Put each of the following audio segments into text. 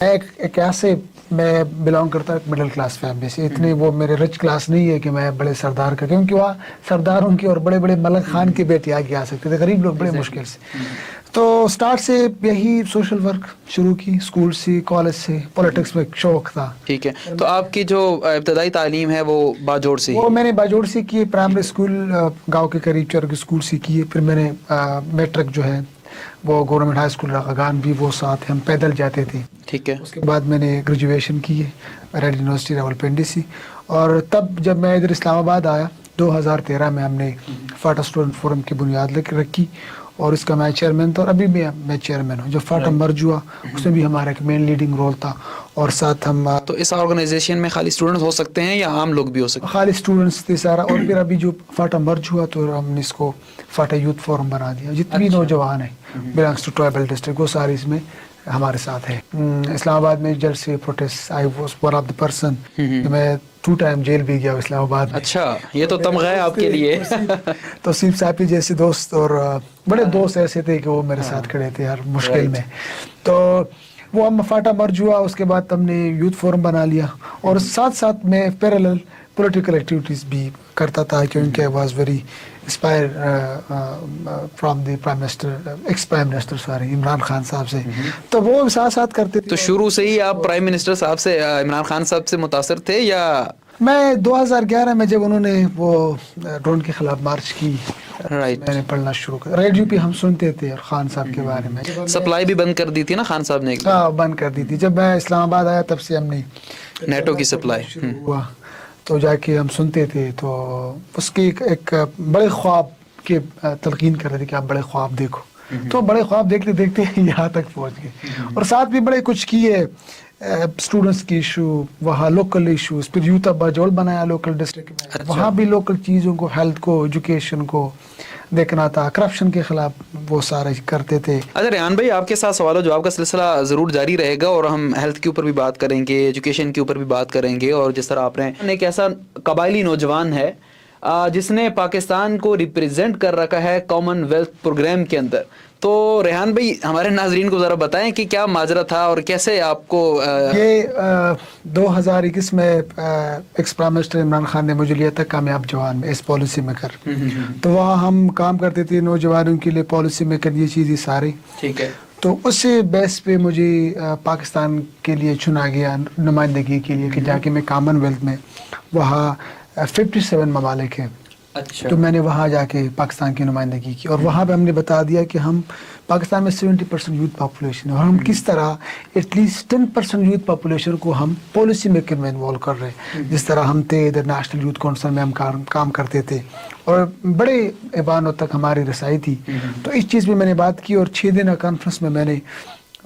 एक ऐसे मैं बिलोंग करता हूँ मिडिल क्लास फैमिली से, इतनी वो मेरे रिच क्लास नहीं है कि मैं बड़े सरदार का, क्योंकि वहाँ सरदारों की और बड़े बड़े मलक खान की बेटी आगे आ सकते थे, गरीब लोग बड़े मुश्किल से। तो स्टार्ट से यही सोशल वर्क शुरू की, स्कूल से, कॉलेज से, पॉलिटिक्स में शौक था। ठीक है, तो आपकी जो इब्तदाई तालीम है वो बाजोड़ से वो मैंने बाजोड़ से की, प्राइमरी स्कूल गांव के करीब चरग स्कूल से की। फिर मैंने मैट्रिक जो है वो गवर्नमेंट हाई स्कूल रकागान भी वो साथ हम पैदल जाते थे। ठीक है, उसके बाद मैंने ग्रेजुएशन की है रेड यूनिवर्सिटी रावलपिंडी से। और तब जब मैं इधर इस्लामाबाद आया 2013 में, हमने फाटा स्टूडेंट फोरम की बुनियाद रखी और इसका मैं चेयरमैन था, और अभी भी मैं चेयरमैन हूँ। जब फाटा मर्ज हुआ उसमें भी हमारा एक मेन लीडिंग रोल था, और साथ हम तो इस ऑर्गेनाइजेशन में खाली स्टूडेंट हो सकते हैं या आम लोग भी हो सकते हैं? खाली स्टूडेंट्स थे सारा। और फिर अभी जो फाटा मर्ज हुआ तो हमने इसको फाटा यूथ फोरम बना दिया। जितने भी नौजवान हैं बिलोंग्स टू ट्राइबल डिस्ट्रिक्ट वो सारे इसमें हमारे साथ है। इस्लामाबाद में जल से protest, I was one of the person, मैं 2 टाइम जेल भी गया इस्लामाबाद में। अच्छा, ये तो तमगा है आपके लिए। तो सीप सापी जैसे दोस्त और बड़े दोस्त ऐसे थे कि वो मेरे साथ खड़े थे हर मुश्किल में। तो वो हम फाटा मर्ज हुआ, उसके बाद हमने यूथ फोरम बना लिया, और साथ साथ मैं पैरेलल पॉलिटिकल एक्टिविटीज़ भी करता था, क्योंकि I was very inspire from the prime minister, ex prime minister sorry, Imran Khan साहब से। तो वो साथ साथ करते थे। तो शुरू से ही आप प्राइम मिनिस्टर साहब से, इमरान खान साहब से मुतासर थे या? मैं 2011 में जब उन्होंने वो ड्रोन के खिलाफ मार्च की, राइट, मैंने पढ़ना शुरू कर, रेडियो पे हम सुनते थे और खान साहब के बारे में। सप्लाई भी बंद कर दी थी ना खान साहब ने? हाँ, बंद कर दी थी। जब मैं इस्लामाबाद आया तब से हमने नेटो की सप्लाई शुरू हुआ, तो जाके हम सुनते थे। तो उसकी एक बड़े ख्वाब के तलकीन कर रहे थे कि आप बड़े ख्वाब देखो। तो बड़े ख्वाब देखते देखते यहाँ तक पहुँच गए, और साथ भी बड़े कुछ किए। स्टूडेंट्स की इशू, वहाँ लोकल इशूज, फिर यूथ बाजोड़ बनाया लोकल डिस्ट्रिक्ट में। अच्छा। वहाँ भी लोकल चीज़ों को, हेल्थ को, एजुकेशन को देखना था, करप्शन के खिलाफ वो सारे करते थे। अच्छा रेहान भाई, आपके साथ सवाल जवाब का सिलसिला ज़रूर जारी रहेगा, और हम हेल्थ के ऊपर भी बात करेंगे, एजुकेशन के ऊपर भी बात करेंगे। और जिस तरह आपने एक ऐसा कबायली नौजवान है जिसने पाकिस्तान को रिप्रेजेंट कर रखा है कॉमनवेल्थ प्रोग्राम के अंदर, तो रेहान भाई हमारे नाजरीन को ज़रा बताएं कि क्या माजरा था और कैसे आपको ये 2021 में ex prime minister Imran Khan ने मुझे लिया था कामयाब जवान में, इस पॉलिसी मेकर। तो वहाँ हम काम करते थे नौजवानों के लिए, पॉलिसी मेकर ये चीज़ें सारी। ठीक है, तो उसी बेस पे मुझे पाकिस्तान के लिए चुना गया नुमाइंदगी के लिए, कि जाके मैं कॉमनवेल्थ में, वहाँ 57 ममालिक हैं। अच्छा, तो मैंने वहाँ जाके पाकिस्तान की नुमाइंदगी की, और वहाँ पे हमने बता दिया कि हम पाकिस्तान में 70% यूथ पॉपुलेशन है, और हम किस तरह एटलीस्ट 10% यूथ पॉपुलेशन को हम पॉलिसी मेकर में इन्वॉल्व कर रहे हैं। जिस तरह हम थे इधर नेशनल यूथ काउंसिल में हम काम करते थे, और बड़े ऐवानों तक हमारी रसाई थी। तो इस चीज़ में मैंने बात की, और 6 दिन का कॉन्फ्रेंस में मैंने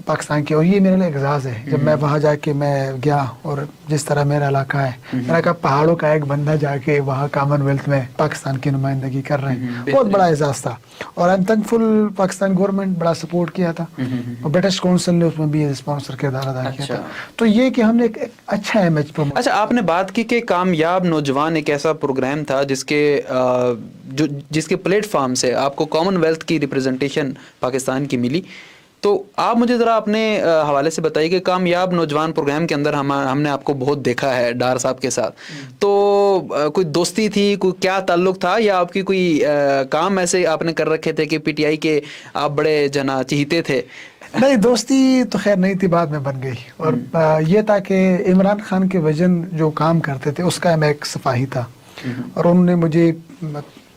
पाकिस्तान के, और ये मेरे लिए एग्जाज़ है। जब मैं वहाँ जाके मैं गया, और जिस तरह मेरा इलाका है, मेरा कहा पहाड़ों का एक बंदा जाके वहाँ कॉमनवेल्थ में पाकिस्तान की नुमाइंदगी कर रहे हैं, बहुत बड़ा एजाज़ था। और I am thankful, Pakistan government बड़ा सपोर्ट किया था, और ब्रिटिश काउंसिल ने उसमें भी स्पॉन्सर किरदार अदा किया था। तो ये कि हमने एक अच्छा इमेज प्रमोट। अच्छा, आपने बात की कि कामयाब नौजवान एक ऐसा प्रोग्राम था जिसके प्लेटफॉर्म से आपको कॉमनवेल्थ की रिप्रेजेंटेशन पाकिस्तान की मिली। तो आप मुझे ज़रा अपने हवाले से बताइए कि कामयाब नौजवान प्रोग्राम के अंदर हमने आपको बहुत देखा है डार साहब के साथ। तो कोई दोस्ती थी, कोई क्या ताल्लुक़ था, या आपकी कोई काम ऐसे आपने कर रखे थे कि पीटीआई के आप बड़े जना चहीते थे? नहीं, दोस्ती तो खैर नहीं थी, बाद में बन गई। और ये था कि इमरान खान के वजन जो काम करते थे उसका मैं एक सिपाही था, और उन्होंने मुझे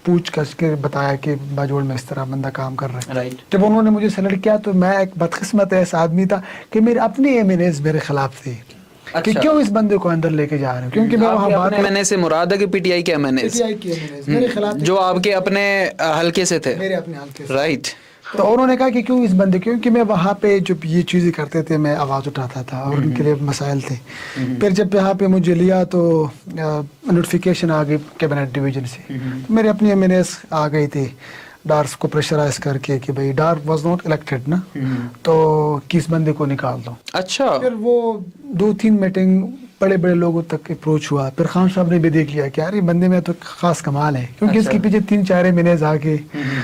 पूछ कर के बताया कि बाजोड़ में इस तरह बंदा काम कर रहा है। राइट। जब उन्होंने मुझे सेलेक्ट किया तो मैं एक बदकिस्मत ऐसा आदमी था कि मेरे अपने एमएनएस मेरे खिलाफ थे। अच्छा। कि क्यों इस बंदे को अंदर लेके जा रहे हो, क्योंकि मैं वहाँ बात एमएनए से मुराद है कि पीटीआई के एमएनएस मेरे खिलाफ, जो आपके अपने हल्के से थे? मेरे अपने हल्के से। राइट। तो उन्होंने कहा कि क्यों इस बंदे, क्योंकि मैं वहाँ पे जो ये चीज़ें करते थे मैं आवाज़ उठाता था, और उनके लिए मसाइल थे। फिर जब यहाँ पे मुझे लिया तो नोटिफिकेशन आ गई कैबिनेट डिवीजन से, मेरे अपने एमएनएस आ गए थे डार्स को प्रेशराइज करके कि भाई डार वाज नॉट इलेक्टेड ना, तो किस बंदे को निकाल दो। अच्छा। फिर वो 2-3 मीटिंग बड़े बड़े लोगों तक अप्रोच हुआ, फिर खान साहब ने भी देख लिया कि यार ये बंदे में तो खास कमाल है, क्योंकि इसके पीछे 3-4 महीने आके,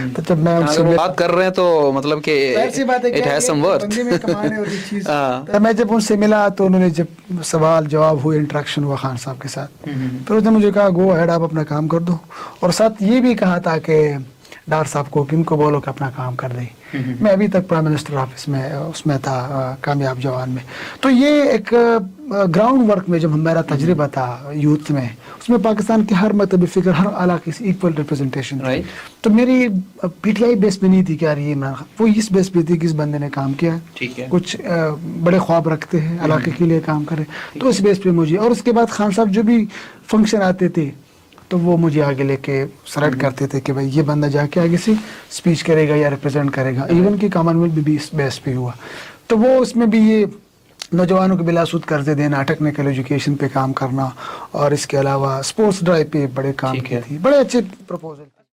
तो जब मैं अगर वो बात कर रहे हैं तो मतलब कि ऐसी बात है इट हैज सम वर्थ। बंदे में कमाल है। और ये चीज तो मैं जब उनसे मिला तो उन्होंने जब सवाल जवाब हुए, इंटरेक्शन हुआ खान साहब के साथ, फिर उसने मुझे कहा गो अहेड, आप अपना काम कर दो, और साथ ये भी कहा था कि डार साहब को कि इनको बोलो कि अपना काम कर दे। मैं अभी तक प्राइम मिनिस्टर ऑफिस में उसमें था, कामयाब जवान में। तो ये एक ग्राउंड वर्क में जब हमारा तजर्बा था यूथ में, उसमें पाकिस्तान के हर मकतबी फिक्र, हर इलाके से इक्वल रिप्रेजेंटेशन थी। तो मेरी पीटीआई बेस पे नहीं थी कि यार ये इमरान खान, वो इस बेस पे थी कि इस बंदे ने काम किया, ठीक है, कुछ बड़े ख्वाब रखते हैं, इलाके के लिए काम करे, तो इस बेस पे मुझे। और उसके बाद खान साहब जो भी फंक्शन आते थे तो वो मुझे आगे लेके सेलेक्ट करते थे कि भाई ये बंदा जाके आगे से स्पीच करेगा या रिप्रेजेंट करेगा। इवन कि कॉमनवेल्थ भी इस बेस पे हुआ, तो वो उसमें भी ये नौजवानों को बिलासूद कर्जे देना, टेक्निकल एजुकेशन पे काम करना, और इसके अलावा स्पोर्ट्स ड्राइव पे बड़े काम किए थे, बड़े अच्छे प्रपोजल।